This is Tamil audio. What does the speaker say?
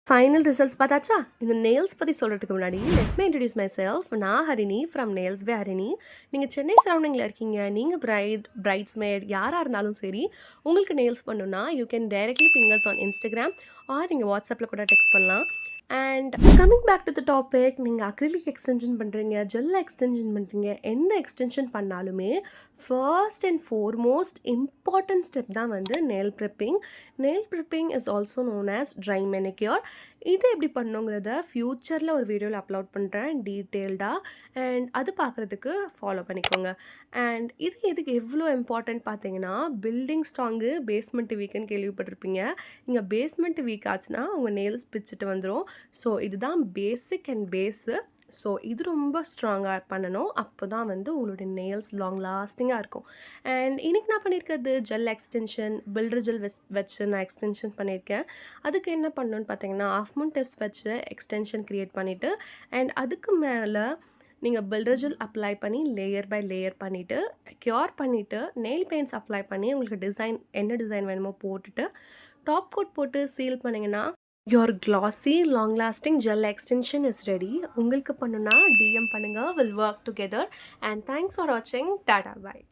Final results பார்த்தாச்சா? இந்த நெயில்ஸ் பத்தி சொல்றதுக்கு முன்னாடி, let me introduce myself. நான் Harini from nails by Harini. நீங்க சென்னை சரௌண்டிங்கில இருக்கீங்க. நீங்க பிரைட்ஸ்மேட் யாரா இருந்தாலும் சரி, உங்களுக்கு நெயில்ஸ் பண்ணணும்னா, you can directly ping us on Instagram or நீங்க WhatsAppல கூட டெக்ஸ்ட் பண்ணலாம். And coming back to the topic, நீங்கள் அக்ரிலிக் எக்ஸ்டென்ஷன் பண்ணுறீங்க, ஜெல் எக்ஸ்டென்ஷன் பண்ணுறீங்க, எந்த எக்ஸ்டென்ஷன் பண்ணாலுமே first and foremost important step தான் வந்து nail prepping. Nail prepping is also known as dry manicure. இது எப்படி பண்ணுங்கிறத ஃப்யூச்சரில் ஒரு வீடியோவில் அப்லோட் பண்ணுறேன் டீட்டெயில்டாக. அண்ட் அது பார்க்குறதுக்கு ஃபாலோ பண்ணிக்கோங்க. அண்ட் இது எதுக்கு எவ்வளோ இம்பார்ட்டன்ட் பார்த்தீங்கன்னா, பில்டிங் ஸ்ட்ராங்கு பேஸ்மெண்ட் வீக்குன்னு கேள்விப்பட்டிருப்பீங்க. இங்கே பேஸ்மெண்ட் வீக் ஆச்சுன்னா உங்கள் நெயில்ஸ் பிச்சுட்டு வந்துடும். ஸோ இதுதான் பேசிக் அண்ட் பேஸு. ஸோ இது ரொம்ப ஸ்ட்ராங்காக பண்ணணும். அப்போ தான் வந்து உங்களுடைய நெயில்ஸ் லாங் லாஸ்டிங்காக இருக்கும். அண்ட் இன்றைக்கி நான் பண்ணியிருக்கிறது ஜெல் எக்ஸ்டென்ஷன், பில்டர் ஜெல் வச்சு நான் எக்ஸ்டென்ஷன் பண்ணியிருக்கேன். அதுக்கு என்ன பண்ணணுன்னு பார்த்தீங்கன்னா, ஆஃப் மூன் டிப்ஸ் வச்சு எக்ஸ்டென்ஷன் க்ரியேட் பண்ணிவிட்டு, அண்ட் அதுக்கு மேலே நீங்கள் பில்டர் ஜெல் அப்ளை பண்ணி லேயர் பை லேயர் பண்ணிவிட்டு, க்யூர் பண்ணிவிட்டு, நெயில் பெயிண்ட்ஸ் அப்ளை பண்ணி உங்களுக்கு டிசைன் என்ன டிசைன் வேணுமோ போட்டுட்டு, டாப் கோட் போட்டு சீல் பண்ணிங்கன்னா your glossy long lasting gel extension is ready. உங்களுக்கு பண்ணுனா DM பண்ணுங்க. We'll work together and thanks for watching. Tata bye.